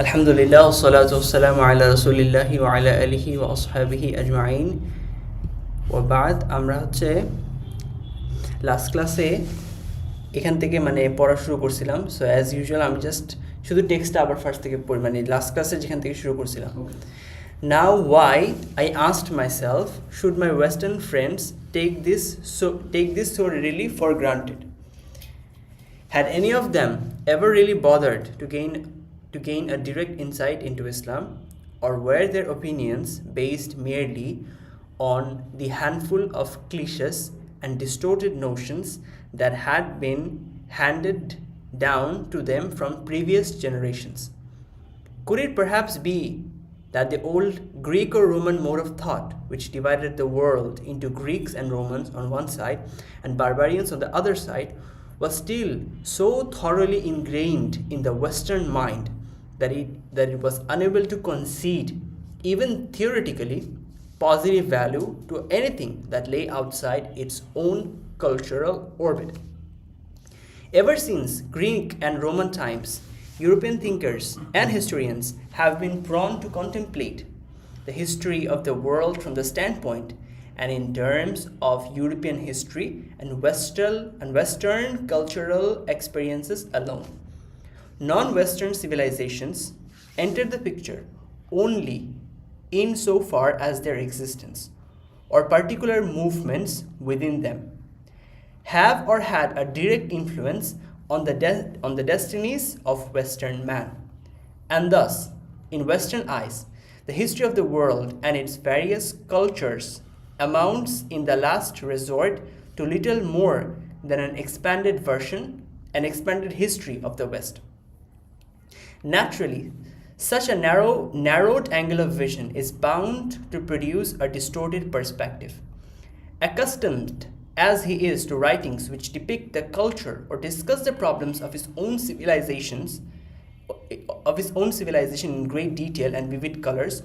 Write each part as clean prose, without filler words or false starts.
আলহামদুলিল্লাহ ওসসালাতু ওয়াসসালামু আলা রাসূলিল্লাহি ওয়া আলা আলিহি ওয়া আসহাবিহি আজমাইন ওয়া বাদ। আমরা লাস্ট ক্লাসে এখান থেকে পড়া শুরু করছিলাম। সো অ্যাজ ইউজুয়াল আমি জাস্ট শুধু টেক্সটটা আবার ফার্স্ট থেকে পড়ি, লাস্ট ক্লাসে যেখান থেকে শুরু করছিলাম। Now why, I asked myself, should my Western friends take this so really for granted? Had any of them ever really bothered to gain a direct insight into Islam, or were their opinions based merely on the handful of cliches and distorted notions that had been handed down to them from previous generations? Could it perhaps be that the old Greek or Roman mode of thought, which divided the world into Greeks and Romans on one side and barbarians on the other side, was still so thoroughly ingrained in the Western mind that it was unable to concede, even theoretically, positive value to anything that lay outside its own cultural orbit? Ever since Greek and Roman times, European thinkers and historians have been prone to contemplate the history of the world from the standpoint and in terms of European history and Western cultural experiences alone. Non-Western civilizations enter the picture only insofar as their existence or particular movements within them have or had a direct influence on the destinies of Western man. And thus, in Western eyes, the history of the world and its various cultures amounts in the last resort to little more than an expanded history of the West. Naturally, such a narrowed angle of vision is bound to produce a distorted perspective. Accustomed as he is to writings which depict the culture or discuss the problems of his own civilization in great detail and vivid colors,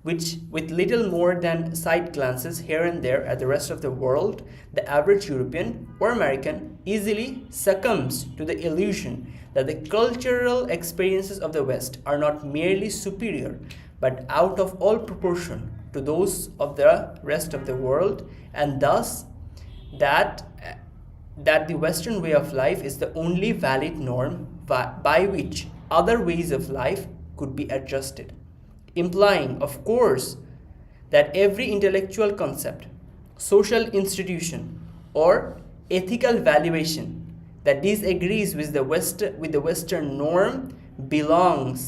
which with little more than side glances here and there at the rest of the world, the average European or American easily succumbs to the illusion that the cultural experiences of the West are not merely superior, but out of all proportion to those of the rest of the world, and thus that the Western way of life is the only valid norm by which other ways of life could be adjusted, implying, of course, that every intellectual concept, social institution, or ethical valuation that disagrees with the Western norm belongs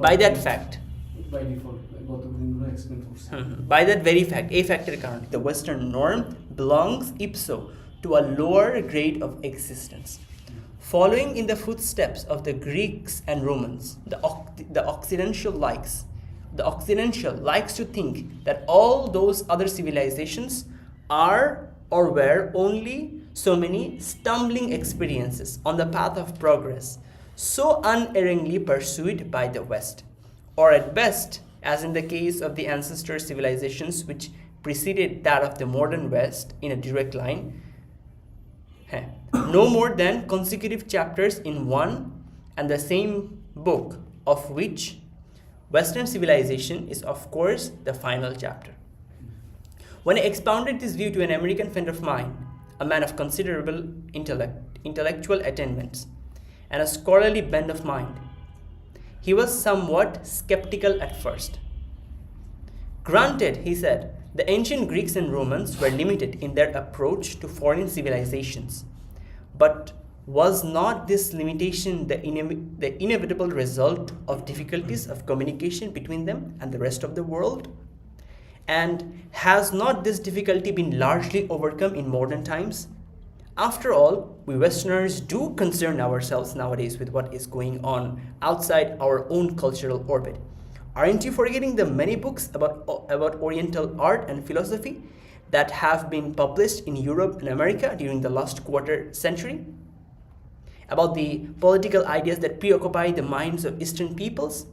by that fact. By that very fact, a factor কারণে the Western norm belongs ipso to a lower grade of existence. Following in the footsteps of the Greeks and Romans, the Occidental likes to think that all those other civilizations are or were only so many stumbling experiences on the path of progress, so unerringly pursued by the West, or at best, as in the case of the ancestor civilizations which preceded that of the modern West in a direct line, no more than consecutive chapters in one and the same book, of which Western civilization is, of course, the final chapter. When I expounded this view to an American friend of mine, a man of considerable intellectual attainments and a scholarly bent of mind, he was somewhat skeptical at first. Granted, he said, the ancient Greeks and Romans were limited in their approach to foreign civilizations, but was not this limitation the inevitable result of difficulties of communication between them and the rest of the world? And has not this difficulty been largely overcome in modern times? After all, we Westerners do concern ourselves nowadays with what is going on outside our own cultural orbit. Aren't you forgetting the many books about Oriental art and philosophy that have been published in Europe and America during the last quarter century? About the political ideas that preoccupy the minds of Eastern peoples?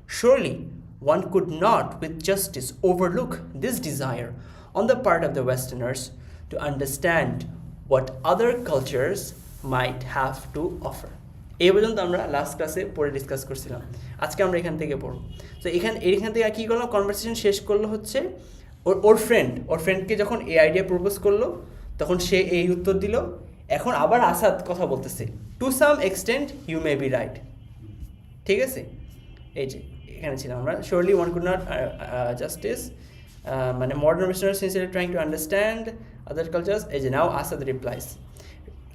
Surely, one could not with justice overlook this desire on the part of the Westerners to understand what other cultures might have to offer. এই পর্যন্ত আমরা last ক্লাসে পড়ে discuss করছিলাম, আজকে আমরা এখান থেকে পড়ব। তো এখান থেকে কী করলাম, কনভারসেশন শেষ করলো হচ্ছে ওর ফ্রেন্ডকে যখন এই আইডিয়া প্রপোজ করলো তখন সে এই উত্তর দিল। এখন আবার আসাদ কথা বলতেছে, to some extent you may be right. ঠিক আছে, এই যে এখানে ছিলাম আমরা। Surely one could not justice মানে modern western sincerely trying to understand other cultures. এই যে নাও আসাদ রিপ্লাইস,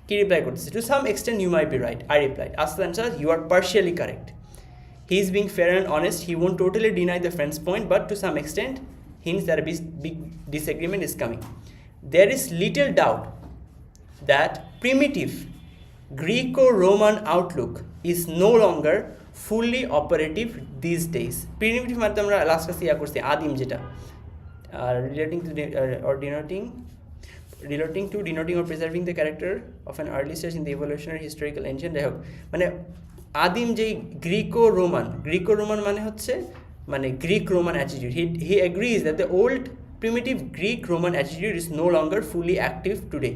কি রিপ্লাই করতেছে, to some extent you may be right. I replied, Asad answer, you are partially correct. He is being fair and honest, he won't totally deny the friends point, but two some extent hints that a big disagreement is coming. There is little doubt that primitive Greco-Roman outlook is no longer fully operative these days. Primitive মানে আমরা last ক্লাসে ইয়া করছি আদিম, যেটা relating to denoting or preserving the character of an early stage in the evolutionary historical engine. যাই হোক, মানে আদিম যেই গ্রিকো রোমান মানে হচ্ছে মানে Greek Roman attitude. He agrees that the old primitive Greek Roman attitude is no longer fully active today.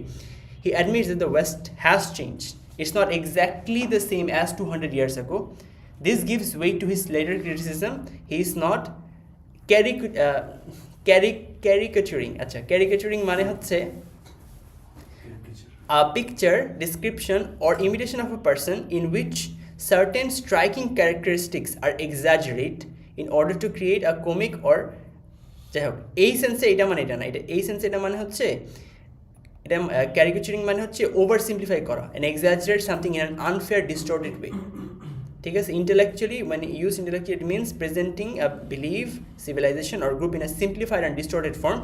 He admits that the West has changed. It's not exactly the same as 200 years ago. This gives weight to his later criticism. He is not caricaturing. Caricaturing মানে হচ্ছে a picture, description or imitation of a person in which certain striking characteristics are exaggerated in order to create a comic or যাই হোক, এই সেন্সে এটা মানে এটা না, এই সেন্সে এটা মানে হচ্ছে এটা ক্যারিকেচারিং মানে হচ্ছে ওভার সিম্পলিফাই করা, and exaggerate something in an unfair distorted way. ঠিক আছে, ইন্টেলেকচুয়ালি মানে use intellectually, it means presenting a belief, civilization or group in a simplified and distorted form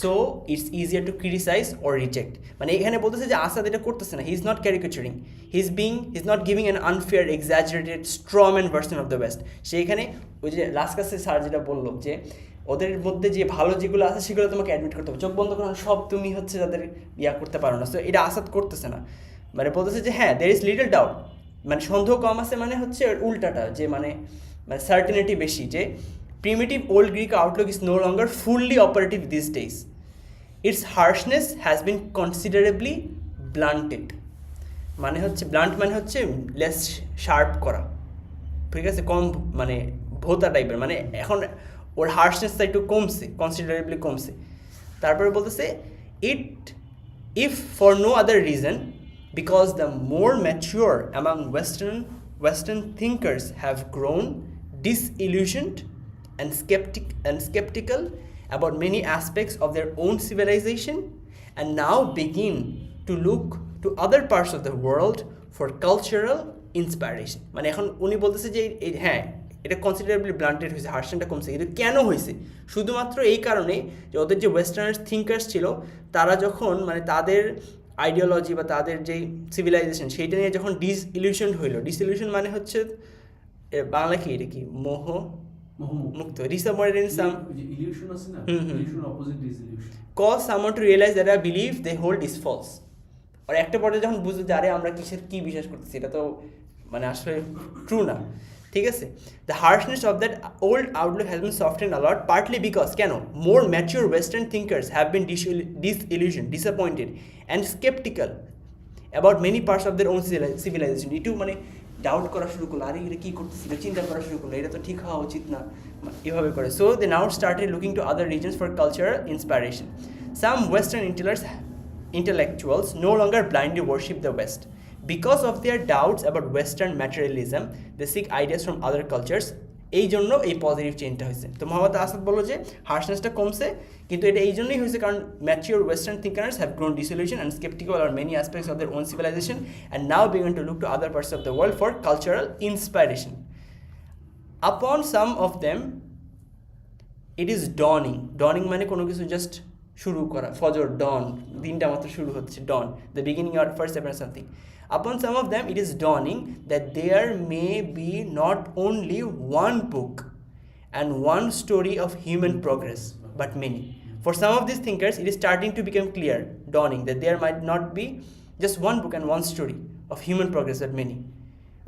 so it's easier to criticize or reject. মানে এখানে বলতেছে যে আসাদ এটা করতেছে না, he is not caricaturing, he's not giving an unfair, exaggerated, strawman version of the West. সেইখানে ওই যে লাস্ট ক্লাসে স্যার যেটা বললো যে ওদের মধ্যে যে ভালো যেগুলো আছে সেগুলো তোমাকে অ্যাডমিট করতে হবে, চোখ বন্ধ করানো সব তুমি হচ্ছে যাদের ইয়া করতে পারো না। সো এটা আসাদ করতেছে না, মানে বলতেছে যে হ্যাঁ there is little doubt, মানে সন্দেহ কম আছে মানে হচ্ছে উল্টাটা, যে মানে সার্টেনিটি বেশি, যে primitive old Greek outlook is no longer fully operative this days, its harshness has been considerably blunted. মানে হচ্ছে ব্লান্ট মানে হচ্ছে লেস শার্প করা, ঠিক আছে, কম মানে ভোতা টাইপের, মানে এখন ওর হার্শনেসটা একটু কমছে, কনসিডারেবলি কমছে। তারপরে বলতেছে if for no other reason because the more mature among Western thinkers have grown disillusioned and skeptical about many aspects of their own civilization and now begin to look to other parts of the world for cultural inspiration. মানে এখন উনি বলতেছে যে হ্যাঁ এটা considerably blunted হয়েছে, হার্শনটা কমছে, কিন্তু কেন হয়েছে? শুধুমাত্র এই কারণে যে ওদের যে ওয়েস্টার্ন থিঙ্কার্স ছিল তারা যখন মানে তাদের আইডিওলজি বা তাদের যেই সিভিলাইজেশন সেইটা নিয়ে যখন ডিসইলিউশন হইল, ডিসইলিউশন মানে হচ্ছে বাংলা কি এটা কি মুক্ত, cause someone to realize that a belief they hold is false. আর একটা পর্যায়ে যখন বুঝতে যে আরে আমরা কি বিশ্বাস করতেছি এটা তো মানে আসলে ট্রু না, ঠিক আছে। The harshness of that old outlook has been softened a lot, partly because কেন more mature western thinkers have been disillusion, disappointed and sceptical about many parts of their own civilisation. একটু মানে doubt করা শুরু করলো, আরে এটা কী করতেছিল, চিন্তা করা শুরু করলো, এটা তো ঠিক হওয়া উচিত না, এভাবে করে। So they now started looking to other reasons for cultural inspiration. Some western intellectuals no longer blindly worship the West. Because of their doubts about Western materialism, they seek ideas from other cultures. এই জন্য এই positive চেঞ্জটা হয়েছে। তো মোহাম্মদ আসাদ বললো যে হার্শনেসটা কমছে, কিন্তু এটা এই জন্যই হয়েছে কারণ mature western thinkers have grown disillusion and sceptical or many aspects of their own civilisation and now begin to look to other parts of the world for cultural inspiration. Upon some of them it is dawning মানে কোনো কিছু just শুরু করা, ফজর, ডন, দিনটা মাত্র শুরু হচ্ছে, dawn, the beginning or first step something. Upon some of them, it is dawning that there may be not only one book and one story of human progress, but many. For some of these thinkers, it is starting to become clear, dawning, that there might not be just one book and one story of human progress, but many.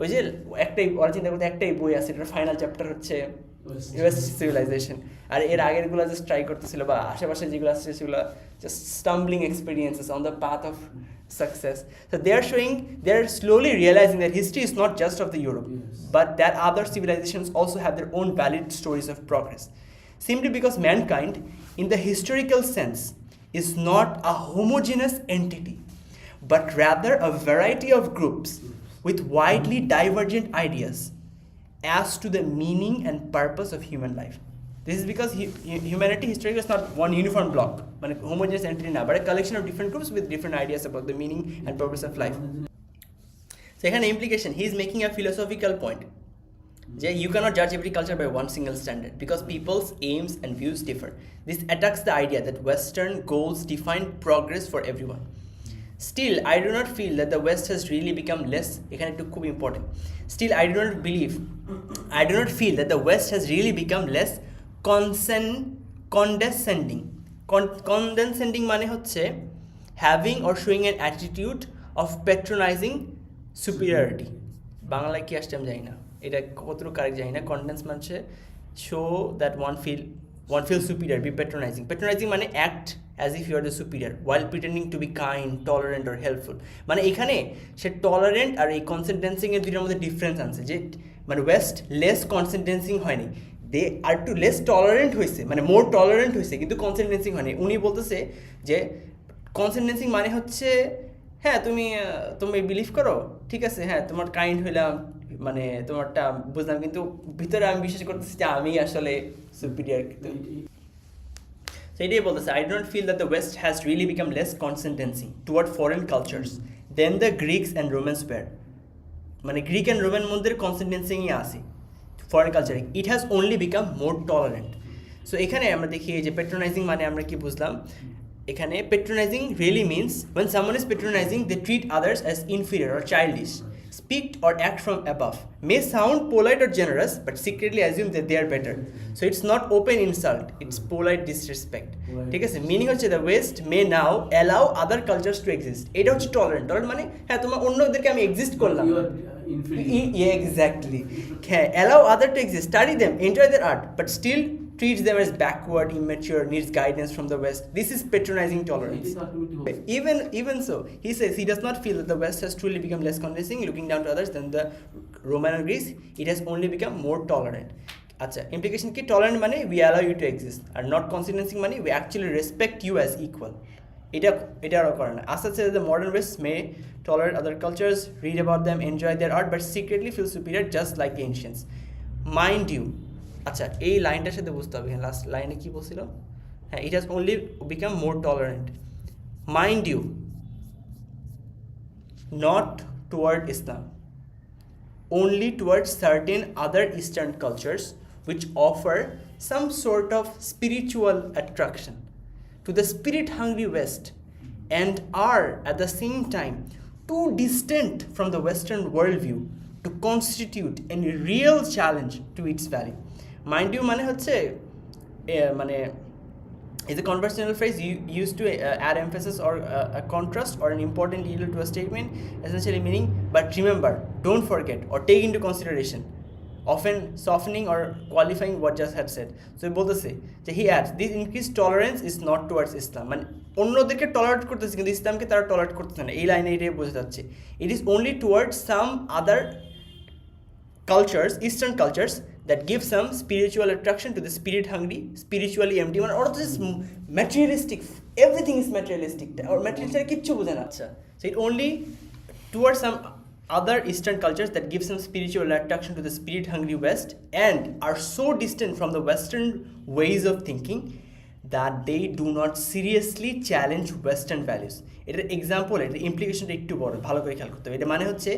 ওই যে একটাই ওরা চিন্তা করতে একটাই বই আছে, এটার ফাইনাল চ্যাপ্টার হচ্ছে ওয়েস্ট সিভিলাইজেশন। আর এর আগেরগুলো জাস্ট ট্রাই করতেছিল বা আশেপাশে যেগুলো আসছে সেগুলো just stumbling experiences on the path of success. So they are slowly realizing that history is not just of the Europe, but that other civilizations also have their own valid stories of progress. Simply because mankind, in the historical sense, is not a homogeneous entity, but rather a variety of groups with widely divergent ideas as to the meaning and purpose of human life. This is because humanity historically is not one uniform block, but a homogeneous entity now, but a collection of different groups with different ideas about the meaning and purpose of life. So, here implication, he is making a philosophical point. You cannot judge every culture by one single standard because people's aims and views differ. This attacks the idea that Western goals define progress for everyone. Still, I do not feel that the West has really become less, important. Still, I do not feel that the West has really become less condescending. Condescending মানে হচ্ছে having or showing an attitude of patronizing superiority. বাংলায় কি আসছে আমি জানি না, এটা কতটুকু কারেক্ট জানি না। কন্ডেন্স মানে show that one feels superior, be patronizing. Patronizing মানে act as if you are the superior while pretending to be kind, tolerant or helpful. মানে এখানে সে টলারেন্ট আর এই কনসেন্টেন্সিং এর দুটোর মধ্যে ডিফারেন্স আনছে, যে মানে ওয়েস্ট লেস কনসেন্টেন্সিং হয়নি, দে আর টু লেস টলারেন্ট হয়েছে, মানে মোর টলারেন্ট হয়েছে, কিন্তু কনসেন্টেন্সিং হয়নি। উনি বলতেছে যে কনসেন্টেন্সিং মানে হচ্ছে হ্যাঁ তুমি বিলিভ করো, ঠিক আছে, হ্যাঁ তোমার কাইন্ড হইলাম, মানে তোমারটা বুঝলাম, কিন্তু ভিতরে আমি বিশ্বাস করতেছি যে আমি আসলে সুপিরিয়ার। সেইটাই বলতেছে, I do not feel that the West has really become less condescending toward foreign cultures than the Greeks and Romans were. মানে গ্রিক অ্যান্ড রোমান মধ্যে কনসেন্টেন্সিংই আছে ফরেন কালচারে, ইট has only become more tolerant. So এখানে আমরা দেখি যে পেট্রোনাইজিং মানে আমরা কি বুঝলাম, এখানে patronising really means when someone is patronizing they treat others as inferior or childish, speak or act from above, may sound polite or generous but secretly assume that they are better. So it's not open insult, it's polite disrespect. ঠিক আছে, meaning হচ্ছে the West may now allow other cultures to exist. এটা হচ্ছে tolerant মানে হ্যাঁ তোমার অন্যদেরকে আমি এক্সিস্ট করলাম, exactly, allow other to exist, study them, enjoy their art, but still treats them as backward, immature, needs guidance from the West. This is patronizing tolerance. Even so, he says he does not feel that the West has truly become less condescending, looking down to others than the Roman or Greece. It has only become more tolerant. আচ্ছা, implication কি? Tolerant মানে we allow you to exist, and not condescending মানে we actually respect you as equal. এটা আরও করে না। Asad says the modern West may tolerate other cultures, read about them, enjoy their art, but secretly feel superior just like the ancients. Mind you, আচ্ছা এই লাইনটার সাথে বুঝতে হবে, last লাইনে কি বলছিল, হ্যাঁ, it has only become more tolerant, mind you, not toward Islam, only towards certain other Eastern cultures which offer some sort of spiritual attraction to the spirit-hungry West and are at the same time too distant from the Western worldview to constitute any real challenge to its value. Mind you মানে হচ্ছে মানে is a conversational phrase used to add emphasis or a contrast or an important detail to a statement, essentially meaning but remember, don't forget or take into consideration, often softening or qualifying what just had said. So বলতেছে যে he adds this increased tolerance is not towards Islam, মানে অন্যদেরকে tolerate করতেছে কিন্তু ইসলামকে তারা tolerate করতেছে না, এই লাইনে এটাই বোঝা যাচ্ছে। It is only towards some other cultures, Eastern cultures, that give some spiritual attraction to the spirit hungry, spiritually empty one, or this materialistic, everything is materialistic, or materialistic কিচ্ছু বোঝে না। So it only towards some other Eastern cultures that give some spiritual attraction to the spirit hungry West and are so distant from the Western ways of thinking that they do not seriously challenge Western values. এটার example, এটার ইমপ্লিকেশনটা একটু বড়, ভালো করে খেয়াল করতে হবে। এটা মানে হচ্ছে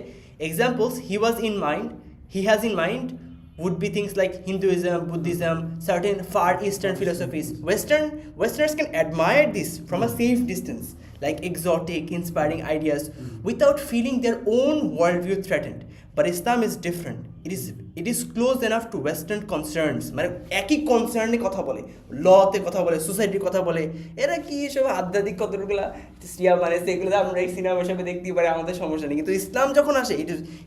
examples he has in mind would be things like Hinduism, Buddhism, certain Far Eastern philosophies. Westerners can admire this from a safe distance, like exotic, inspiring ideas, without feeling their own worldview threatened. But Islam is different. It is it is close enough to western concerns, মানে একই কনসার্নে কথা বলে, লতে কথা বলে, সোসাইটির কথা বলে। এরা কি সব আধ্যাত্মিক কতগুলো মানে সেগুলো আমরা এই সিনেমা হিসাবে দেখতেই পারি, আমাদের সমস্যা নেই। কিন্তু ইসলাম যখন আসে,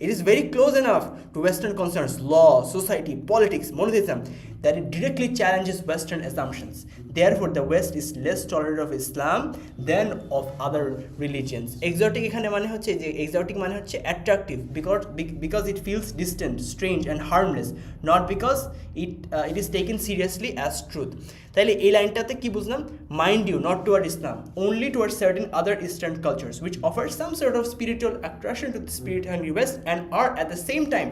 it is very close enough to western concerns, law, society, politics, monotheism, that it directly challenges Western assumptions. Therefore, the West is less tolerant of Islam than of other religions. Exotic এখানে মানে হচ্ছে যে exotic মানে হচ্ছে attractive because it feels distant, strange and harmless, not because it is taken seriously as truth. তাহলে এই লাইনটাতে কি বুঝলাম? Mind you, not toward Islam, only towards certain other Eastern cultures which offer some sort of spiritual attraction to the spiritual West and are at the same time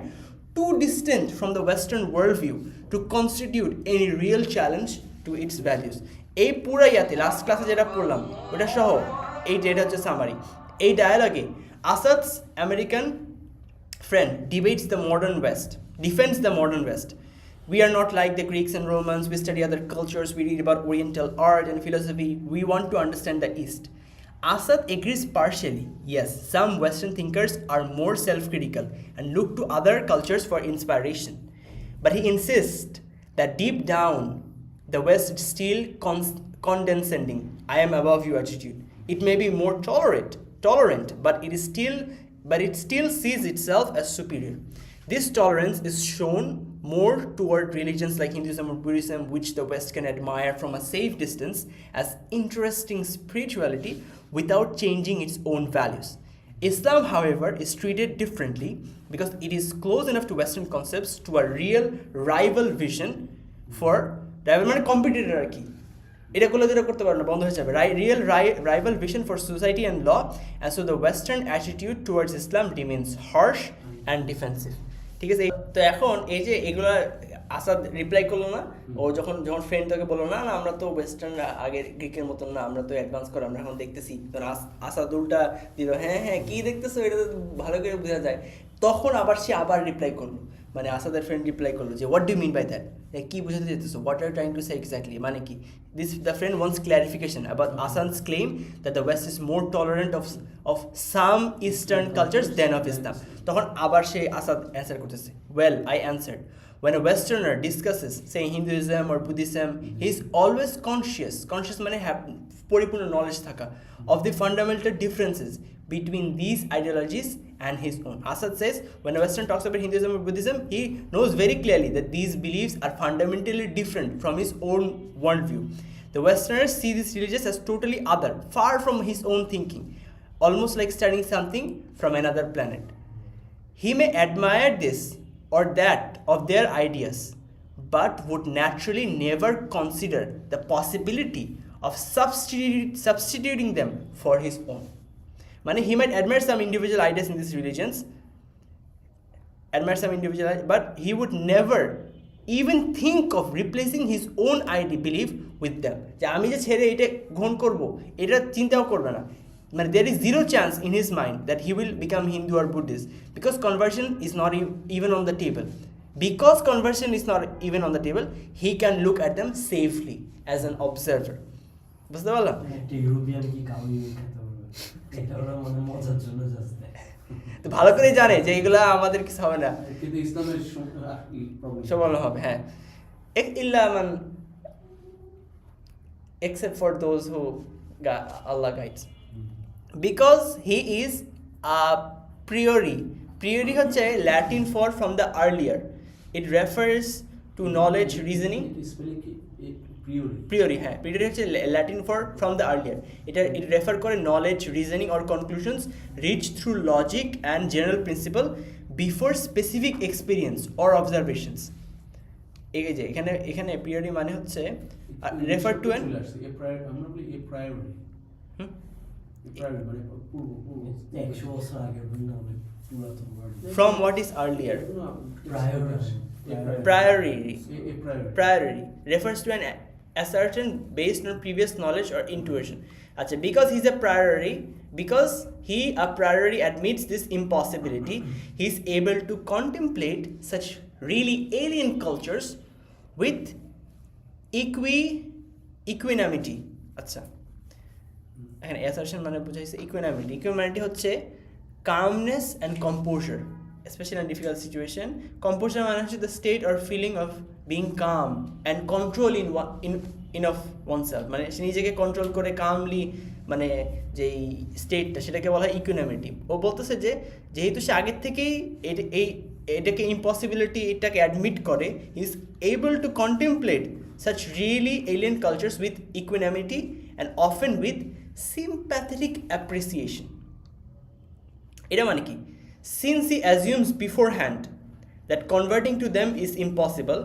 too distant from the Western worldview to constitute any real challenge to its values. এই পুরো ইয়াতে last ক্লাসে যেটা পড়লাম ওটা সহ এই যেটা হচ্ছে সামারি। এই ডায়ালগে আসাদ's American friend debates the modern West, defends the modern West. We are not like the Greeks and Romans. We study other cultures. We read about Oriental art and philosophy. We want to understand the East. Asad agrees partially. Yes, some Western thinkers are more self-critical and look to other cultures for inspiration. But he insists that deep down, the West is still condescending. I am above you attitude. It may be more tolerant, but it still sees itself as superior. This tolerance is shown more toward religions like Hinduism or Buddhism, which the West can admire from a safe distance as interesting spirituality without changing its own values. Islam, however, is treated differently because it is close enough to Western concepts to a real rival vision for মানে competitor আর কি, এটা করলে যেটা করতে পারো না, বন্ধ হয়ে যাবে, real rival vision for society and law, and so the Western attitude towards Islam remains harsh and defensive. ঠিক আছে? তো এখন এই যে এগুলো আসাদ রিপ্লাই করলো না, ও যখন ফ্রেন্ড তাকে বললো না না আমরা তো ওয়েস্টার্ন আগের গ্রিকের মতন না, আমরা তো অ্যাডভান্স করে আমরা এখন দেখতেছি, তখন আসাদ উল্টা দিল, হ্যাঁ হ্যাঁ কী দেখতেছো, এটা তো ভালো করে বোঝা যায়। তখন সে আবার রিপ্লাই করলো, মানে আসাদের ফ্রেন্ড রিপ্লাই করলো যে what do mean by that, কী বোঝাতে চাইতেছো, what are trying to say exactly, মানে কি? The friend wants clarification about আসাদ's claim that the West is more tolerant of some Eastern cultures than of Islam. তখন আবার সে আসাদ অ্যান্সার করতেছে, well I answered, when a Westerner discusses, say, Hinduism or Buddhism, he is always conscious মানে পরিপূর্ণ knowledge থাকা of the fundamental differences between these ideologies and his own. Asad says, when a Westerner talks about Hinduism or Buddhism, he knows very clearly that these beliefs are fundamentally different from his own worldview. The Westerners see these religions as totally other, far from his own thinking, almost like studying something from another planet. He may admire this or that of their ideas, but would naturally never consider the possibility of substituting them for his own. Meaning he might admire some individual ideas in these religions, but he would never even think of replacing his own belief with them. যে আমি যে ছেড়ে এটা গ্রহণ করব, এটা চিন্তাও করবে না। মানে there is zero chance in his mind that he will become Hindu or Buddhist because conversion is not even on the table. Because conversion is not even on the table, he can look at them safely as an observer. বুঝতে পারলাম? একটা European কি কাউই খেতে পারবে, এটা ওরা মনে মজার জন্য যাচ্ছে, তো ভালো করে জানে যে এগুলা আমাদের কিছু হবে না, কিন্তু ইসলামের সবল হবে। হ্যাঁ, ইল্লা মান except for those who Allah guides. Because he is a priori হচ্ছে Latin for from the earlier. It refers to knowledge, reasoning. Priori হ্যাঁ, priori হচ্ছে Latin for from the earlier. It refer করে knowledge, reasoning or conclusions reached through logic and general principle before specific experience or observations. এই যে এখানে priori মানে হচ্ছে refer to an from what is earlier. Priori refers to an assertion based on previous knowledge or intuition. Achha, because he a priori admits this impossibility, he is able to contemplate such really alien cultures with equanimity. আচ্ছা, এখানে assertion মানে বুঝাইছে ইকুইনামিটি। ইকুইনামিটি হচ্ছে calmness and composer, especially in a difficult situation. Composure মানে হচ্ছে the state or feeling of being calm and control in of oneself, মানে সে নিজেকে control করে কামলি, মানে যেই স্টেটটা সেটাকে বলা হয় ইকুইনামিটি। ও বলতেছে যে যেহেতু সে আগের থেকেই এটাকে ইম্পসিবিলিটি এটাকে অ্যাডমিট করে, he is able to contemplate such really alien cultures with equanimity and often with sympathetic appreciation. এটা মানে কি? Since he assumes beforehand that converting to them is impossible,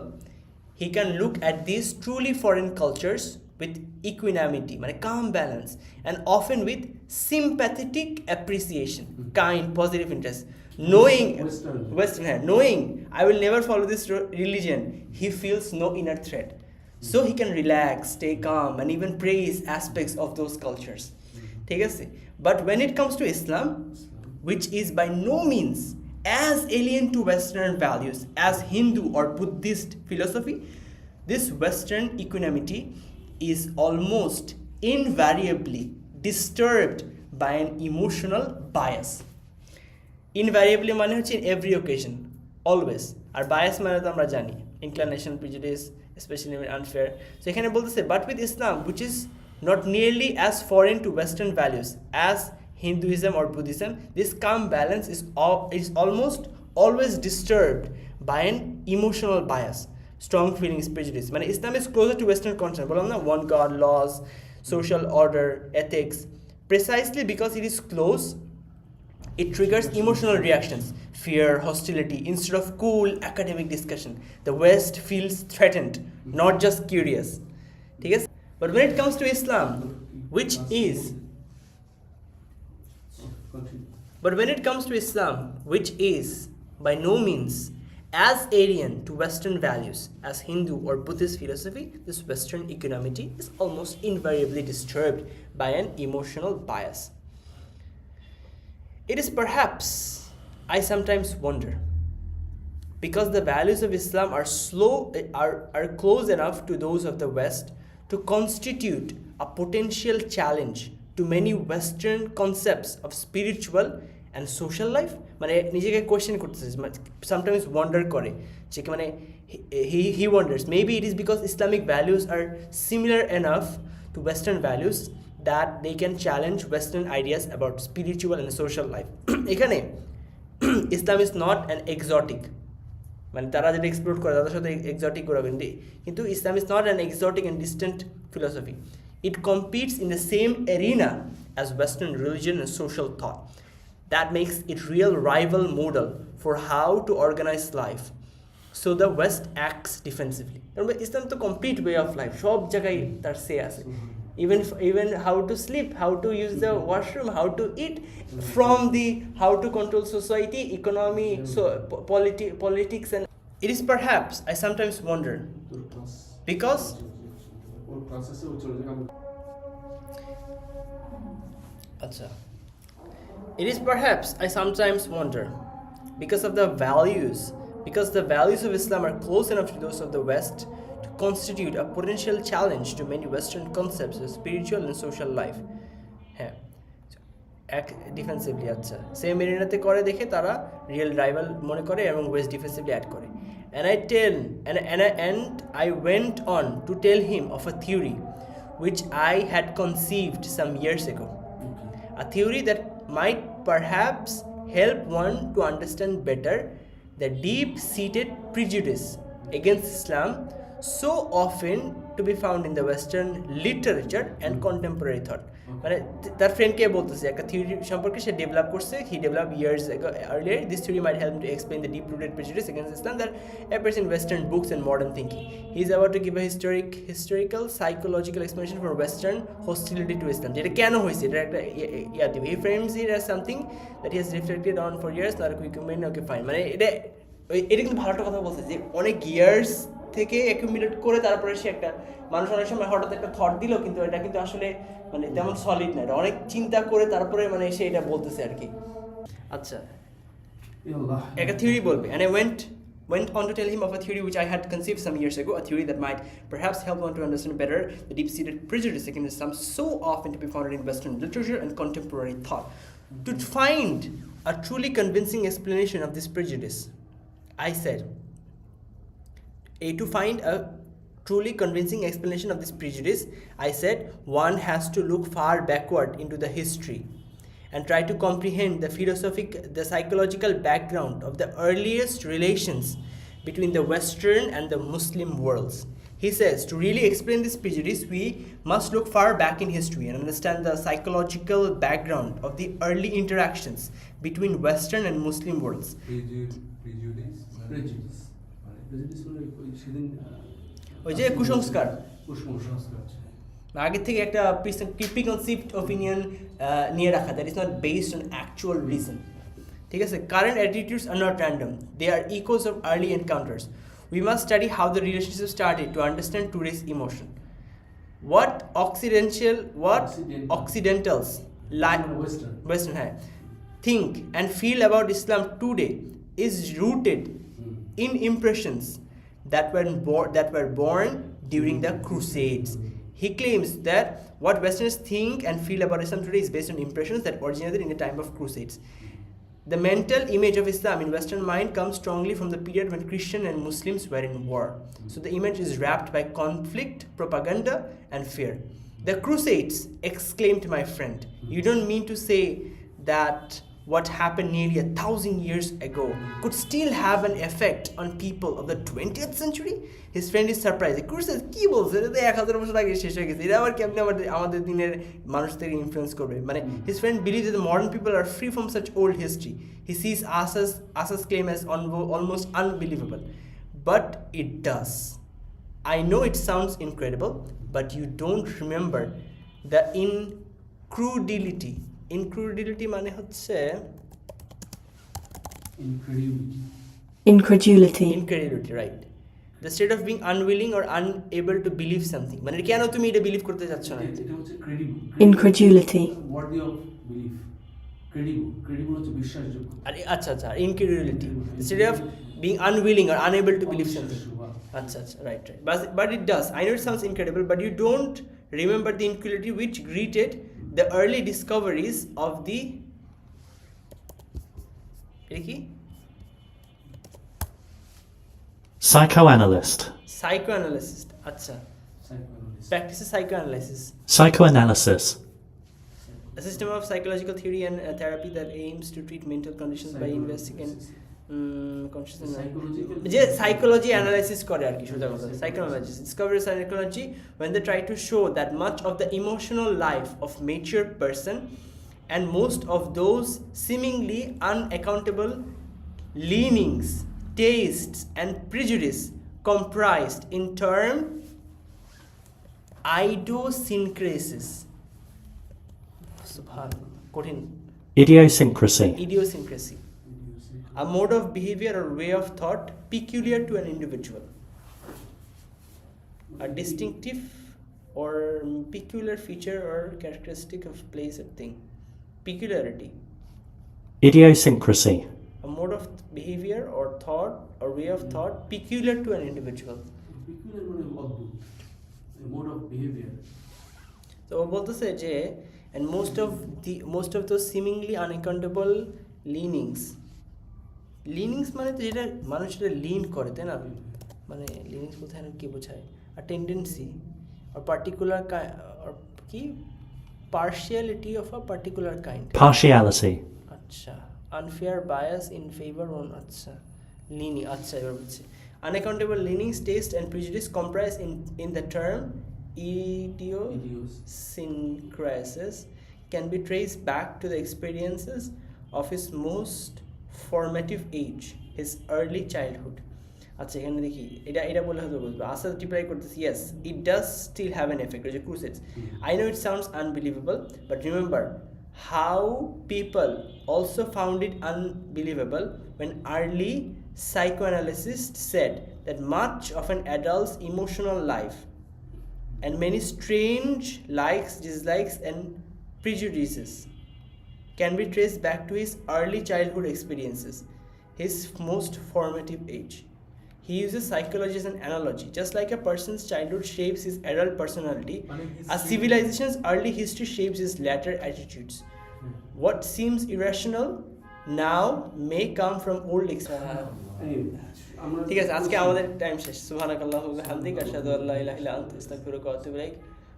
he can look at these truly foreign cultures with equanimity, মানে calm balance, and often with sympathetic appreciation, kind, positive interest. Knowing knowing I will never follow this religion, he feels no inner threat. So he can relax, stay calm, and even praise aspects of those cultures. ঠিক আছে? But when it comes to Islam, which is by no means as alien to Western values as Hindu or Buddhist philosophy, this Western equanimity is almost invariably disturbed by an emotional bias. Invariably মানে হচ্ছে in every occasion, always. R bias মানে তো আমরা জানি, inclination, prejudice, especially unfair. So এখানে বলতেছে, but with Islam, which is not nearly as foreign to Western values as Hinduism or Buddhism, this calm balance is almost always disturbed by an emotional bias, strong feelings, prejudice. মানে Islam is closer to Western concept, বললাম না, one God, laws, social order, ethics. Precisely because it is close, it triggers emotional reactions, fear, hostility, instead of cool academic discussion. The West feels threatened, not just curious. ঠিক আছে? But when it comes to Islam, which is by no means as alien to Western values as Hindu or Buddhist philosophy, this Western equanimity is almost invariably disturbed by an emotional bias. It is perhaps, I sometimes wonder, because the values of Islam are close enough to those of the West to constitute a potential challenge to many Western concepts of spiritual and social life. মানে নিজেকে question করতেছে, sometimes wonder করে যে মানে he wonders maybe it is because Islamic values are similar enough to Western values that they can challenge Western ideas about spiritual and social life. এখানে Islam is not an exotic, মানে তারা যেটা explore করে তাদের সাথে exotic করাবেন, কিন্তু Islam is not an exotic and distant philosophy. It competes in the same arena as Western religion and social thought. That makes it real rival model for how to organize life. So the West acts defensively. Islam to complete way of life. সব জায়গায় তার সে আছে. Even how to sleep, how to use the washroom, how to eat, from the how to control society, economy, so politics, and it is perhaps, I sometimes wonder, because it is perhaps, I sometimes wonder, because the values of Islam are close enough to those of the West to constitute a potential challenge to many Western concepts of spiritual and social life. হ্যাঁ, এক defensively, আচ্ছা, same এরিনাতে করে দেখে তারা real rival মনে করে এবং West defensively add করে. And I went on to tell him of a theory which I had conceived some years ago. A theory that might perhaps help one to understand better the deep-seated prejudice against Islam so often to be found in the Western literature and contemporary thought. মানে তার ফ্রেন্ডকে বলতেছে একটা theory সম্পর্কে সে develop করছে, he developed years ago earlier. This theory might help to explain the deep-rooted prejudice against Islam that appears in Western books and modern thinking. He is about to give a historical psychological explanation for Western hostility to Islam. যেটা কেন হয়েছে এটা একটা ইয়া দিবে. He frames it as something that he has reflected on for years, not a quick comment, okay fine. মানে এটা কিন্তু ভালো একটা কথা বলছে যে অনেক ইয়ার্স থেকে অ্যাকুমুলেট করে তারপরে সে একটা মানুষ অনেক সময় হঠাৎ একটা থট দিল, কিন্তু এটা কিন্তু আসলে মানে তেমন সলিড না, এটা অনেক চিন্তা করে তারপরে মানে সে এটা বলতেছে আর কি. আচ্ছা, একটা থিওরি বলবে, and I went on to tell him of a theory which I had conceived some years ago, a theory that might perhaps help one to understand better the deep-seated prejudice against Islam so often to be found in Western literature and contemporary thought. To find a truly convincing explanation of this prejudice. I said, to find a truly convincing explanation of this prejudice, I said one has to look far backward into the history and try to comprehend the psychological background of the earliest relations between the Western and the Muslim worlds. He says, to really explain this prejudice, we must look far back in history and understand the psychological background of the early interactions between Western and Muslim worlds. Prejudice? Prejudice মানে prejudice মানে ওই সেদিন ওই যে কুসংস্কার কুসংস্কার আগে থেকে একটা প্রিকনসিভড ওপিনিয়ন নিয়ে রাখা that is not based on actual reason ঠিক আছে current attitudes are not random they are echoes of early encounters we must study how the relationship started to understand today's emotion what occidentals like western think and feel about Islam today is rooted in impressions that were born during the Crusades. He claims that what Westerners think and feel about Islam today is based on impressions that originated in the time of Crusades. The mental image of Islam in Western mind comes strongly from the period when Christians and Muslims were in war. So the image is wrapped by conflict, propaganda, and fear. The Crusades, exclaimed my friend. You don't mean to say that what happened nearly 1,000 years ago could still have an effect on people of the 20th century? His friend is surprised. The Crusades, কি বলছে? এটা 1000 বছর আগে শেষ হয়ে গেছে। এটা আবার কেমনে আমাদের দিনের মানুষদেরকে ইনফ্লুয়েন্স করবে? মানে his friend believes that the modern people are free from such old history. He sees Asa's claim as almost unbelievable. But it does. I know it sounds incredible, but you don't remember the incredulity. Incredulity মানে হচ্ছে incredulity, right? The state of being unwilling or unable to believe something. মানে কেন তুমি এটা believe করতে চাচ্ছ না? এটা হচ্ছে credible incredulity worthy of belief credible হচ্ছে বিশ্বাসযোগ্য আরে আচ্ছা incredulity, the state of being unwilling or unable to believe something. আচ্ছা right but it does. I know it sounds incredible, but you don't remember the incredulity which greeted the early discoveries of the psychoanalyst আচ্ছা practices psychoanalysis, a system of psychological theory and therapy that aims to treat mental conditions by investigating consciousness যে psychology analysis করে আর কি সোজা কথা psychoanalysis discovers psychology when they try to show that much of the emotional life of mature person and most of those seemingly unaccountable leanings, tastes and prejudice comprised in term idiosyncrasies. Subhanallah, কঠিন idiosyncrasy, a mode of behavior or way of thought peculiar to an individual, a distinctive or peculiar feature or characteristic of place or thing. Peculiarity, idiosyncrasy, a mode of behavior or thought or way of thought peculiar to an individual. peculiar মানে অদ্ভুত mode of behaviour তো ও বলতেছে যে and most of those seemingly unaccountable leanings মানে তো যেটা মানুষ যেটা লিন করে তাই না মানে লিনিংস বলতে কি বোঝায় a tendency or particular or কি partiality of a particular kind, partiality, আচ্ছা unfair bias in favor on আচ্ছা leaning আচ্ছা এবার বুঝছি unaccountable leanings, taste and prejudice comprise in the term idiosyncrasies can be traced back to the experiences of his most formative age, his early childhood. আচ্ছা এখানে দেখি এটা বলে হয়তো বুঝবো আসাদ রিপ্লাই করতেছি yes it does still have an effect which is Crusades. I know it sounds unbelievable, but remember how people also found it unbelievable when early psychoanalysts said that much of an adult's emotional life and many strange likes, dislikes and prejudices can be traced back to his early childhood experiences, his most formative age. He uses psychology as an analogy. Just like a person's childhood shapes his adult personality, a civilization's early history shapes his later attitudes. What seems irrational now may come from old ঠিক আছে, আজকে আমাদের time শেষ। সুবহানাকাল্লাহু ওয়া বিহামদিকা আশহাদু আল্লা ইলাহা ইল্লা আনতা আস্তাগফিরুকা ওয়া আতুবু ইলাইক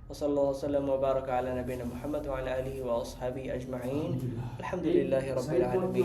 ওয়া সাল্লাল্লাহু ওয়া সাল্লাম ওয়া বারাকা আলা নাবিয়িনা মুহাম্মদ ওয়া আলা আলিহি ওয়া আসহাবিহি আজমাইন। আলহামদুলিল্লাহি রাব্বিল আলামিন।